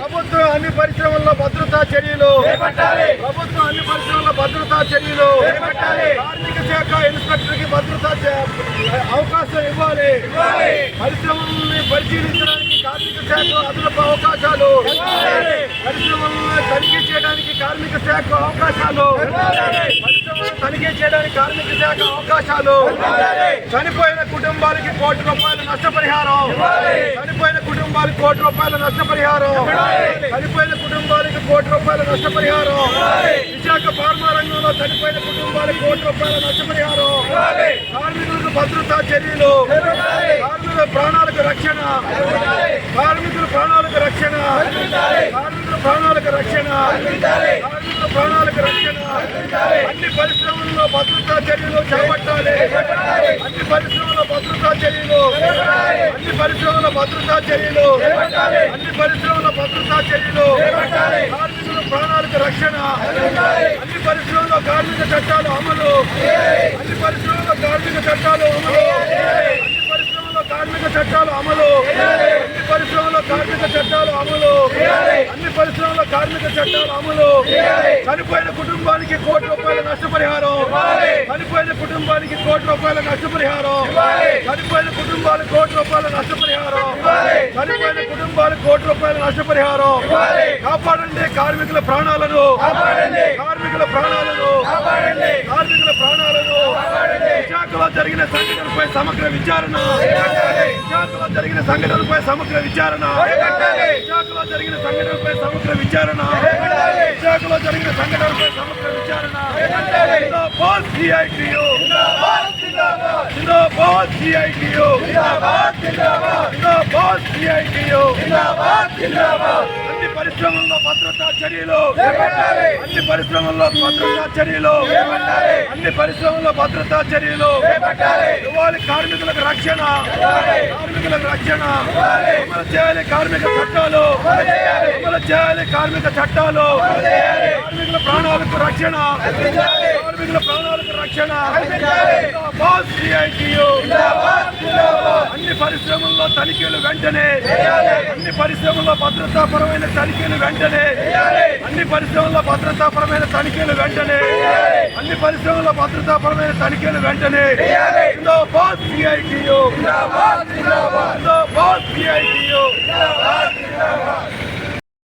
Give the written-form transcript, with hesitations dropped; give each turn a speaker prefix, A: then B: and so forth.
A: ప్రభుత్వం అన్ని పరిశ్రమల్లో భద్రతా చర్యలు ప్రభుత్వం అన్ని పరిశ్రమల్లో భద్రతా చర్యలు కార్మిక శాఖ ఇన్స్పెక్టర్ కి భద్రతా అవకాశం ఇవ్వాలి. పరిశ్రమల్ని పరిశీలించడానికి కార్మిక శాఖ అదనపు అవకాశాలు, పరిశ్రమలను తనిఖీ చేయడానికి కార్మిక శాఖ అవకాశాలు, పరిశ్రమలను తనిఖీ చేయడానికి కార్మిక శాఖ అవకాశాలు, చనిపోయిన కుటుంబాలకి ₹1,00,00,000 నష్టపరిహారం, చనిపోయిన కుటుంబాలకు ₹1,00,00,000 నష్టపరిహారం, చనిపోయిన కుటుంబాలకు ₹1,00,00,000 నష్టపరిహారం, విశాఖ ఫార్మా రంగంలో చనిపోయిన కుటుంబాలకు ₹1,00,00,000 నష్టపరిహారం, కార్మికులకు భద్రతా చర్యలు, కార్మికుల ప్రాణాలకు రక్షణ, కార్మికుల ప్రాణాలకు రక్షణ, కార్మికుల ప్రాణాలకు రక్షణ, కార్మికుల ప్రాణాలకు రక్షణ, అన్ని పరిశ్రమల్లో భద్రతా చర్యలు చేపట్టాలి. అన్ని పరిశ్రమల భద్రతా చర్యలు, అన్ని పరిశ్రమల భద్రతా చర్యలు, అన్ని పరిశ్రమల భద్రతా చర్యలు, కార్మికుల ప్రాణాలకు రక్షణ, అన్ని పరిశ్రమల్లో కార్మిక చట్టాలు అమలు, అన్ని పరిశ్రమల్లో కార్మిక చట్టాలు అమలు, అన్ని పరిశ్రమల్లో కార్మిక చట్టాలు అమలు, అన్ని పరిశ్రమల్లో కార్మిక చట్టాలు అమలు, అన్ని పరిశ్రమల్లో కార్మిక చట్టాలు అమలు, చనిపోయిన కుటుంబానికి ₹1,00,00,000 నష్టపరిహారం, చనిపోయిన కుటుంబానికి ₹1,00,00,000 నష్టపరిహారం, చనిపోయిన కుటుంబాలకు ₹1,00,00,000 నష్టపరిహారం, చనిపోయిన కుటుంబాలకు ₹1,00,00,000 నష్టపరిహారం. కాపాడండి కార్మికుల ప్రాణాలను, కార్మికుల ప్రాణాలను, కార్మికుల ప్రాణాలను. విశాఖలో జరిగిన సంఘటనపై సమగ్ర విచారణ, విశాఖలో జరిగిన సంఘటనపై సమగ్ర విచారణ, విశాఖలో జరిగిన సంఘటనపై సమగ్ర విచారణ, విశాఖలో జరిగిన సంఘటనపై సమగ్ర విచారణ. జిందాబాద్ సిఐటియు, జిందాబాద్ సిఐటియు, జిందాబాద్ సిఐటియు. అన్ని పరిశ్రమల్లో భద్రతా చర్యలు, అన్ని పరిశ్రమల్లో భద్రతా చర్యలు, అన్ని పరిశ్రమల్లో భద్రతా చర్యలు ఇవ్వాలి. కార్మికులకు రక్షణ, కార్మికులకు రక్షణ అమలు చేయాలి. కార్మిక చట్టాలు అమలు చేయాలి. కార్మిక చట్టాలు, కార్మికుల ప్రాణాలకు రక్షణ, కార్మికుల ప్రాణాలకు రక్షణ. అన్ని పరిశ్రమల్లో తనిఖీలు వెంటనే, అన్ని పరిశ్రమల్లో భద్రతాపరమైన తనిఖీలు వెంటనే, అన్ని పరిశ్రమల్లో భద్రతాపరమైన తనిఖీలు వెంటనే, అన్ని పరిశ్రమల్లో భద్రతాపరమైన తనిఖీలు వెంటనే. జిందాబాద్ సిఐటియు, జిందాబాద్ సిఐటియు.